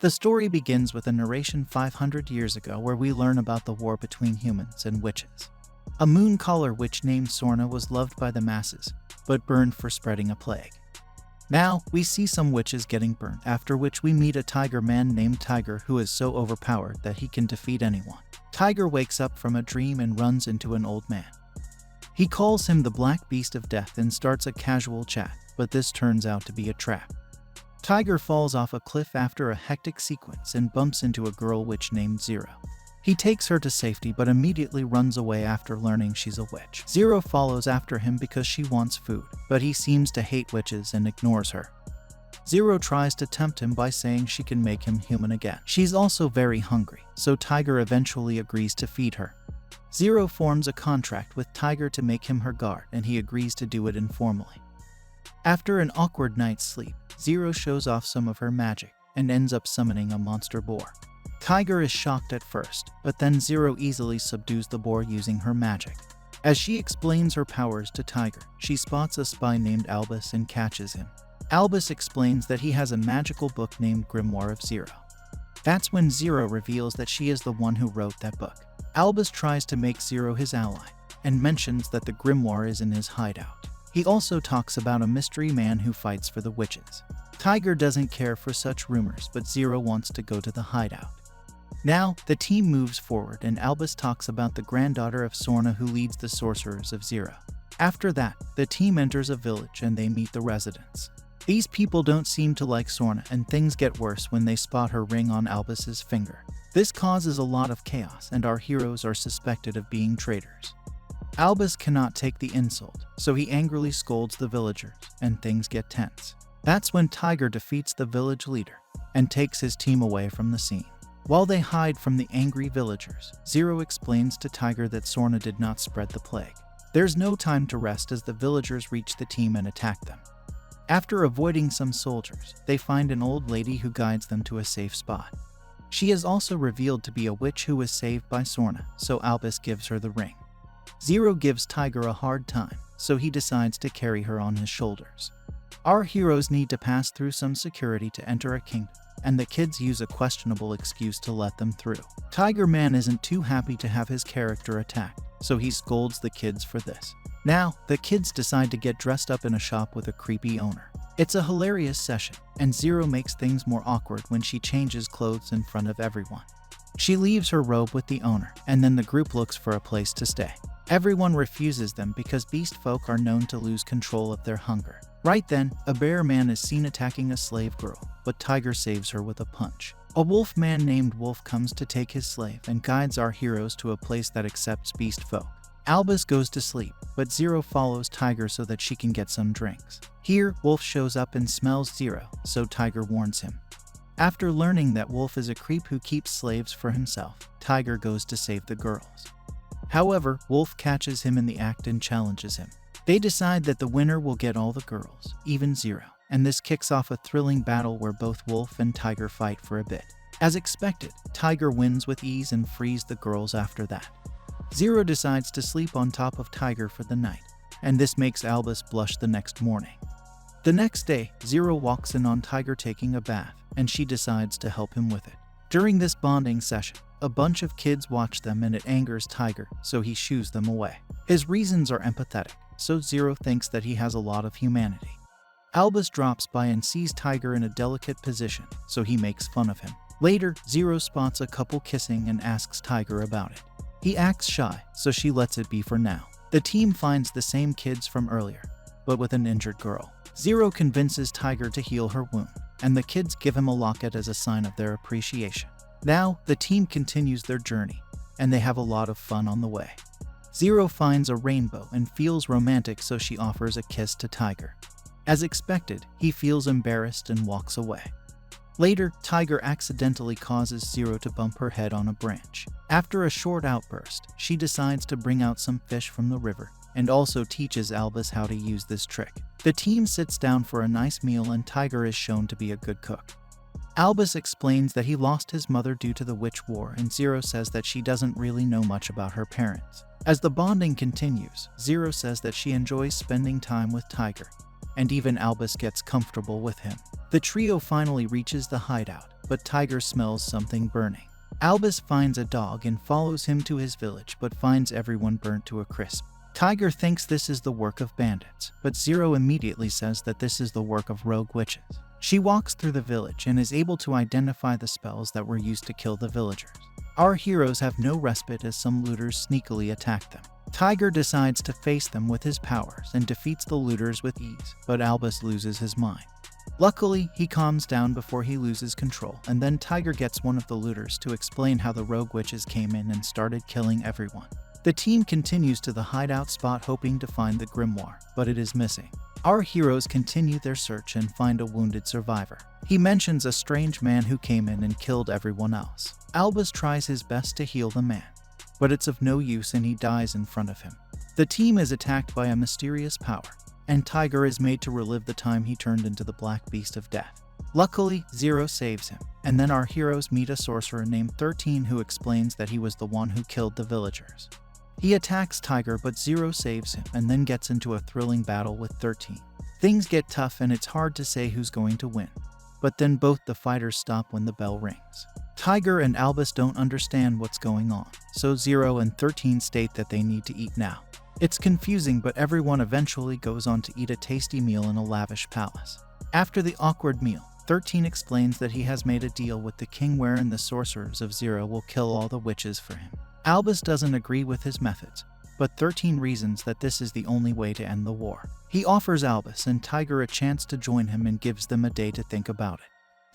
The story begins with a narration 500 years ago where we learn about the war between humans and witches. A moon-caller witch named Sorna was loved by the masses, but burned for spreading a plague. Now, we see some witches getting burned, after which we meet a tiger man named Tiger who is so overpowered that he can defeat anyone. Tiger wakes up from a dream and runs into an old man. He calls him the Black Beast of Death and starts a casual chat, but this turns out to be a trap. Tiger falls off a cliff after a hectic sequence and bumps into a girl witch named Zero. He takes her to safety but immediately runs away after learning she's a witch. Zero follows after him because she wants food, but he seems to hate witches and ignores her. Zero tries to tempt him by saying she can make him human again. She's also very hungry, so Tiger eventually agrees to feed her. Zero forms a contract with Tiger to make him her guard, and he agrees to do it informally. After an awkward night's sleep, Zero shows off some of her magic and ends up summoning a monster boar. Tiger is shocked at first, but then Zero easily subdues the boar using her magic. As she explains her powers to Tiger, she spots a spy named Albus and catches him. Albus explains that he has a magical book named Grimoire of Zero. That's when Zero reveals that she is the one who wrote that book. Albus tries to make Zero his ally, and mentions that the grimoire is in his hideout. He also talks about a mystery man who fights for the witches. Tiger doesn't care for such rumors, but Zero wants to go to the hideout. Now, the team moves forward and Albus talks about the granddaughter of Sorna who leads the sorcerers of Zero. After that, the team enters a village and they meet the residents. These people don't seem to like Sorna, and things get worse when they spot her ring on Albus's finger. This causes a lot of chaos and our heroes are suspected of being traitors. Albus cannot take the insult, so he angrily scolds the villagers and things get tense. That's when Tiger defeats the village leader and takes his team away from the scene. While they hide from the angry villagers, Zero explains to Tiger that Sorna did not spread the plague. There's no time to rest as the villagers reach the team and attack them. After avoiding some soldiers, they find an old lady who guides them to a safe spot. She is also revealed to be a witch who was saved by Sorna, so Albus gives her the ring. Zero gives Tiger a hard time, so he decides to carry her on his shoulders. Our heroes need to pass through some security to enter a kingdom, and the kids use a questionable excuse to let them through. Tiger Man isn't too happy to have his character attacked, so he scolds the kids for this. Now, the kids decide to get dressed up in a shop with a creepy owner. It's a hilarious session, and Zero makes things more awkward when she changes clothes in front of everyone. She leaves her robe with the owner, and then the group looks for a place to stay. Everyone refuses them because beast folk are known to lose control of their hunger. Right then, a bear man is seen attacking a slave girl, but Tiger saves her with a punch. A wolf man named Wolf comes to take his slave and guides our heroes to a place that accepts beast folk. Albus goes to sleep, but Zero follows Tiger so that she can get some drinks. Here, Wolf shows up and smells Zero, so Tiger warns him. After learning that Wolf is a creep who keeps slaves for himself, Tiger goes to save the girls. However, Wolf catches him in the act and challenges him. They decide that the winner will get all the girls, even Zero, and this kicks off a thrilling battle where both Wolf and Tiger fight for a bit. As expected, Tiger wins with ease and frees the girls after that. Zero decides to sleep on top of Tiger for the night, and this makes Albus blush the next morning. The next day, Zero walks in on Tiger taking a bath, and she decides to help him with it. During this bonding session, a bunch of kids watch them and it angers Tiger, so he shoos them away. His reasons are empathetic, so Zero thinks that he has a lot of humanity. Albus drops by and sees Tiger in a delicate position, so he makes fun of him. Later, Zero spots a couple kissing and asks Tiger about it. He acts shy, so she lets it be for now. The team finds the same kids from earlier, but with an injured girl. Zero convinces Tiger to heal her wound, and the kids give him a locket as a sign of their appreciation. Now, the team continues their journey, and they have a lot of fun on the way. Zero finds a rainbow and feels romantic, so she offers a kiss to Tiger. As expected, he feels embarrassed and walks away. Later, Tiger accidentally causes Zero to bump her head on a branch. After a short outburst, she decides to bring out some fish from the river, and also teaches Albus how to use this trick. The team sits down for a nice meal and Tiger is shown to be a good cook. Albus explains that he lost his mother due to the witch war, and Zero says that she doesn't really know much about her parents. As the bonding continues, Zero says that she enjoys spending time with Tiger, and even Albus gets comfortable with him. The trio finally reaches the hideout, but Tiger smells something burning. Albus finds a dog and follows him to his village, but finds everyone burnt to a crisp. Tiger thinks this is the work of bandits, but Zero immediately says that this is the work of rogue witches. She walks through the village and is able to identify the spells that were used to kill the villagers. Our heroes have no respite as some looters sneakily attack them. Tiger decides to face them with his powers and defeats the looters with ease, but Albus loses his mind. Luckily, he calms down before he loses control, and then Tiger gets one of the looters to explain how the rogue witches came in and started killing everyone. The team continues to the hideout spot hoping to find the grimoire, but it is missing. Our heroes continue their search and find a wounded survivor. He mentions a strange man who came in and killed everyone else. Albus tries his best to heal the man, but it's of no use and he dies in front of him. The team is attacked by a mysterious power, and Tiger is made to relive the time he turned into the Black Beast of Death. Luckily, Zero saves him, and then our heroes meet a sorcerer named 13 who explains that he was the one who killed the villagers. He attacks Tiger, but Zero saves him and then gets into a thrilling battle with 13. Things get tough and it's hard to say who's going to win, but then both the fighters stop when the bell rings. Tiger and Albus don't understand what's going on, so Zero and 13 state that they need to eat now. It's confusing, but everyone eventually goes on to eat a tasty meal in a lavish palace. After the awkward meal, 13 explains that he has made a deal with the king wherein the sorcerers of Zero will kill all the witches for him. Albus doesn't agree with his methods, but 13 reasons that this is the only way to end the war. He offers Albus and Tiger a chance to join him and gives them a day to think about it.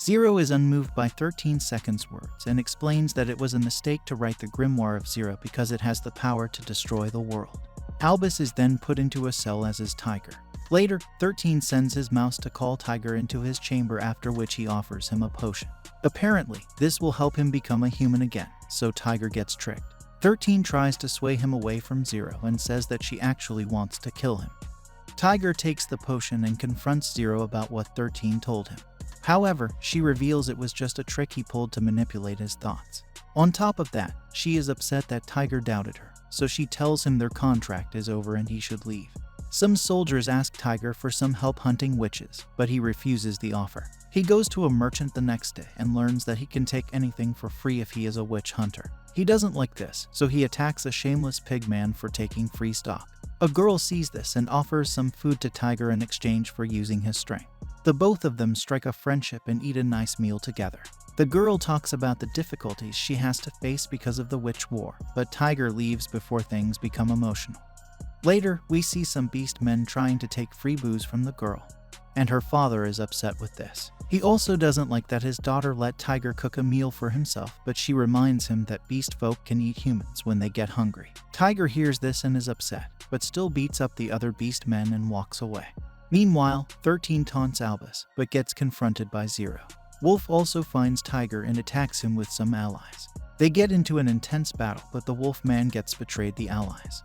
Zero is unmoved by 13 seconds' words and explains that it was a mistake to write the grimoire of Zero because it has the power to destroy the world. Albus is then put into a cell as is Tiger. Later, 13 sends his mouse to call Tiger into his chamber, after which he offers him a potion. Apparently, this will help him become a human again, so Tiger gets tricked. 13 tries to sway him away from Zero and says that she actually wants to kill him. Tiger takes the potion and confronts Zero about what 13 told him. However, she reveals it was just a trick he pulled to manipulate his thoughts. On top of that, she is upset that Tiger doubted her, so she tells him their contract is over and he should leave. Some soldiers ask Tiger for some help hunting witches, but he refuses the offer. He goes to a merchant the next day and learns that he can take anything for free if he is a witch hunter. He doesn't like this, so he attacks a shameless pig man for taking free stock. A girl sees this and offers some food to Tiger in exchange for using his strength. The both of them strike a friendship and eat a nice meal together. The girl talks about the difficulties she has to face because of the witch war, but Tiger leaves before things become emotional. Later, we see some beast men trying to take free booze from the girl, and her father is upset with this. He also doesn't like that his daughter let Tiger cook a meal for himself, but she reminds him that beast folk can eat humans when they get hungry. Tiger hears this and is upset, but still beats up the other beast men and walks away. Meanwhile, 13 taunts Albus, but gets confronted by Zero. Wolf also finds Tiger and attacks him with some allies. They get into an intense battle, but the wolf man gets betrayed the allies.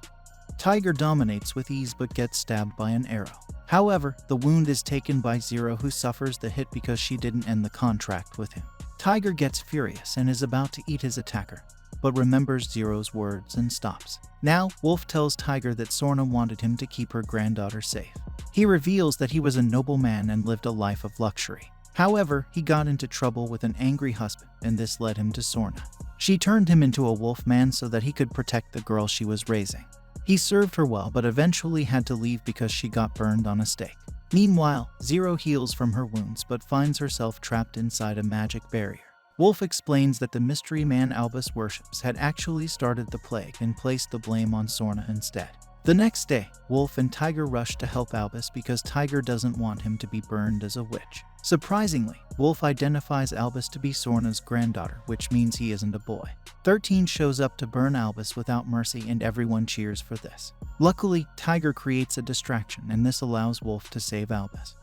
Tiger dominates with ease but gets stabbed by an arrow. However, the wound is taken by Zero, who suffers the hit because she didn't end the contract with him. Tiger gets furious and is about to eat his attacker, but remembers Zero's words and stops. Now, Wolf tells Tiger that Sorna wanted him to keep her granddaughter safe. He reveals that he was a noble man and lived a life of luxury. However, he got into trouble with an angry husband, and this led him to Sorna. She turned him into a wolf man so that he could protect the girl she was raising. He served her well, but eventually had to leave because she got burned on a stake. Meanwhile, Zero heals from her wounds but finds herself trapped inside a magic barrier. Wolf explains that the mystery man Albus worships had actually started the plague and placed the blame on Sorna instead. The next day, Wolf and Tiger rush to help Albus because Tiger doesn't want him to be burned as a witch. Surprisingly, Wolf identifies Albus to be Sorna's granddaughter, which means he isn't a boy. 13 shows up to burn Albus without mercy and everyone cheers for this. Luckily, Tiger creates a distraction and this allows Wolf to save Albus.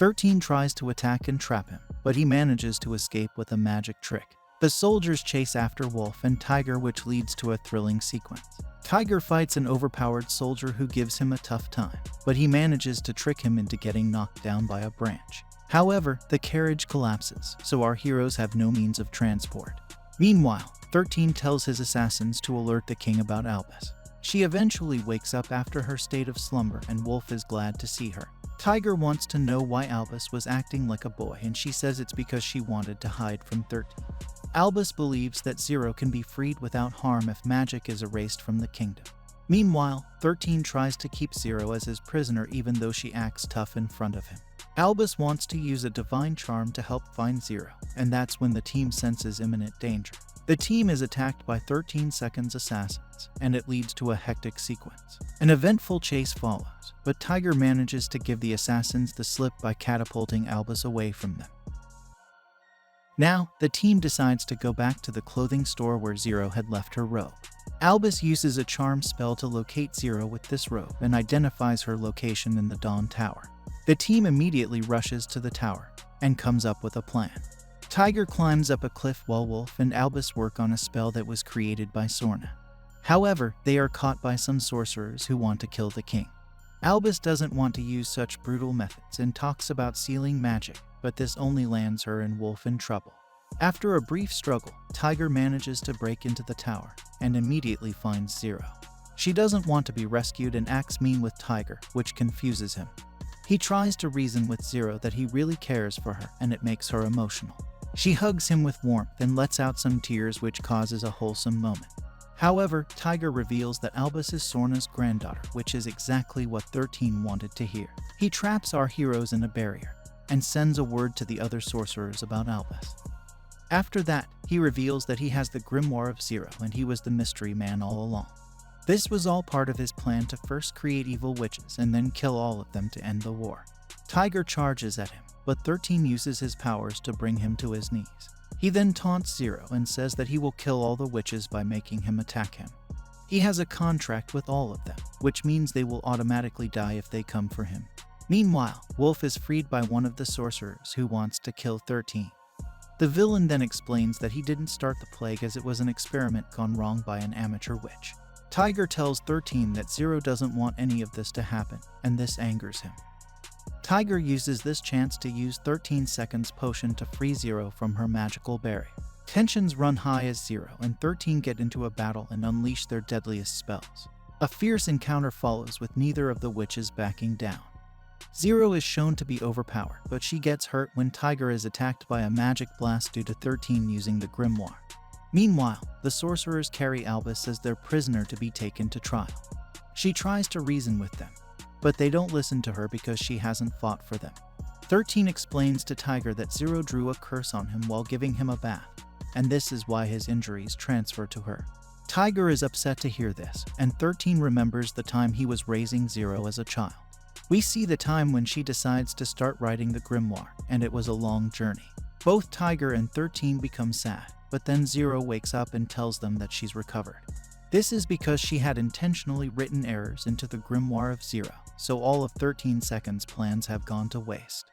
13 tries to attack and trap him, but he manages to escape with a magic trick. The soldiers chase after Wolf and Tiger, which leads to a thrilling sequence. Tiger fights an overpowered soldier who gives him a tough time, but he manages to trick him into getting knocked down by a branch. However, the carriage collapses, so our heroes have no means of transport. Meanwhile, 13 tells his assassins to alert the king about Albus. She eventually wakes up after her state of slumber and Wolf is glad to see her. Tiger wants to know why Albus was acting like a boy and she says it's because she wanted to hide from 13. Albus believes that Zero can be freed without harm if magic is erased from the kingdom. Meanwhile, 13 tries to keep Zero as his prisoner even though she acts tough in front of him. Albus wants to use a divine charm to help find Zero, and that's when the team senses imminent danger. The team is attacked by 13 Seconds assassins, and it leads to a hectic sequence. An eventful chase follows, but Tiger manages to give the assassins the slip by catapulting Albus away from them. Now, the team decides to go back to the clothing store where Zero had left her robe. Albus uses a charm spell to locate Zero with this robe and identifies her location in the Dawn Tower. The team immediately rushes to the tower and comes up with a plan. Tiger climbs up a cliff while Wolf and Albus work on a spell that was created by Sorna. However, they are caught by some sorcerers who want to kill the king. Albus doesn't want to use such brutal methods and talks about sealing magic, but this only lands her and Wolf in trouble. After a brief struggle, Tiger manages to break into the tower and immediately finds Zero. She doesn't want to be rescued and acts mean with Tiger, which confuses him. He tries to reason with Zero that he really cares for her and it makes her emotional. She hugs him with warmth and lets out some tears, which causes a wholesome moment. However, Tiger reveals that Albus is Sorna's granddaughter, which is exactly what 13 wanted to hear. He traps our heroes in a barrier and sends a word to the other sorcerers about Albus. After that, he reveals that he has the grimoire of Zero and he was the mystery man all along. This was all part of his plan to first create evil witches and then kill all of them to end the war. Tiger charges at him, but 13 uses his powers to bring him to his knees. He then taunts Zero and says that he will kill all the witches by making him attack him. He has a contract with all of them, which means they will automatically die if they come for him. Meanwhile, Wolf is freed by one of the sorcerers who wants to kill 13. The villain then explains that he didn't start the plague as it was an experiment gone wrong by an amateur witch. Tiger tells 13 that Zero doesn't want any of this to happen, and this angers him. Tiger uses this chance to use 13 Seconds potion to free Zero from her magical barrier. Tensions run high as Zero and 13 get into a battle and unleash their deadliest spells. A fierce encounter follows with neither of the witches backing down. Zero is shown to be overpowered, but she gets hurt when Tiger is attacked by a magic blast due to 13 using the grimoire. Meanwhile, the sorcerers carry Albus as their prisoner to be taken to trial. She tries to reason with them, but they don't listen to her because she hasn't fought for them. 13 explains to Tiger that Zero drew a curse on him while giving him a bath, and this is why his injuries transfer to her. Tiger is upset to hear this, and 13 remembers the time he was raising Zero as a child. We see the time when she decides to start writing the grimoire, and it was a long journey. Both Tiger and 13 become sad, but then Zero wakes up and tells them that she's recovered. This is because she had intentionally written errors into the grimoire of Zero, so all of 13 Seconds' plans have gone to waste.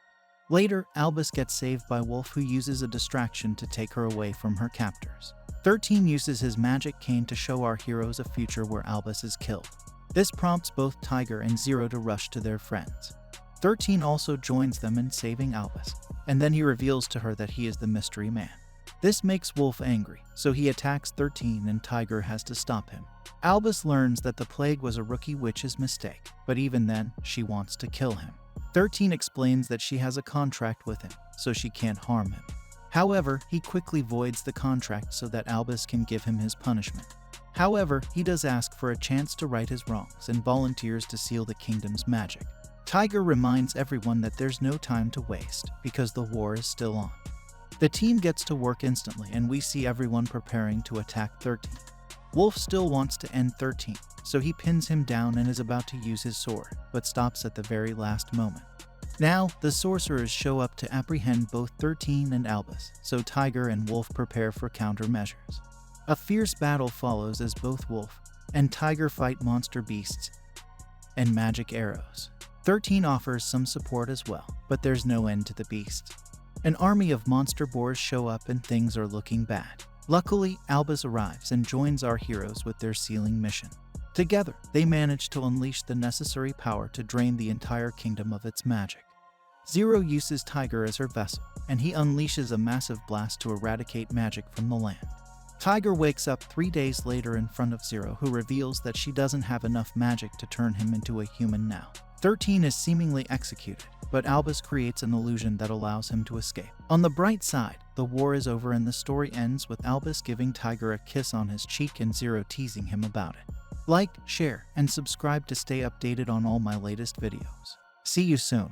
Later, Albus gets saved by Wolf, who uses a distraction to take her away from her captors. 13 uses his magic cane to show our heroes a future where Albus is killed. This prompts both Tiger and Zero to rush to their friends. 13 also joins them in saving Albus, and then he reveals to her that he is the mystery man. This makes Wolf angry, so he attacks 13 and Tiger has to stop him. Albus learns that the plague was a rookie witch's mistake, but even then, she wants to kill him. 13 explains that she has a contract with him, so she can't harm him. However, he quickly voids the contract so that Albus can give him his punishment. However, he does ask for a chance to right his wrongs and volunteers to seal the kingdom's magic. Tiger reminds everyone that there's no time to waste because the war is still on. The team gets to work instantly and we see everyone preparing to attack 13. Wolf still wants to end 13, so he pins him down and is about to use his sword, but stops at the very last moment. Now, the sorcerers show up to apprehend both 13 and Albus, so Tiger and Wolf prepare for countermeasures. A fierce battle follows as both Wolf and Tiger fight monster beasts and magic arrows. 13 offers some support as well, but there's no end to the beasts. An army of monster boars show up and things are looking bad. Luckily, Albus arrives and joins our heroes with their sealing mission. Together, they manage to unleash the necessary power to drain the entire kingdom of its magic. Zero uses Tiger as her vessel, and he unleashes a massive blast to eradicate magic from the land. Tiger wakes up 3 days later in front of Zero, who reveals that she doesn't have enough magic to turn him into a human now. 13 is seemingly executed, but Albus creates an illusion that allows him to escape. On the bright side, the war is over and the story ends with Albus giving Tiger a kiss on his cheek and Zero teasing him about it. Like, share, and subscribe to stay updated on all my latest videos. See you soon.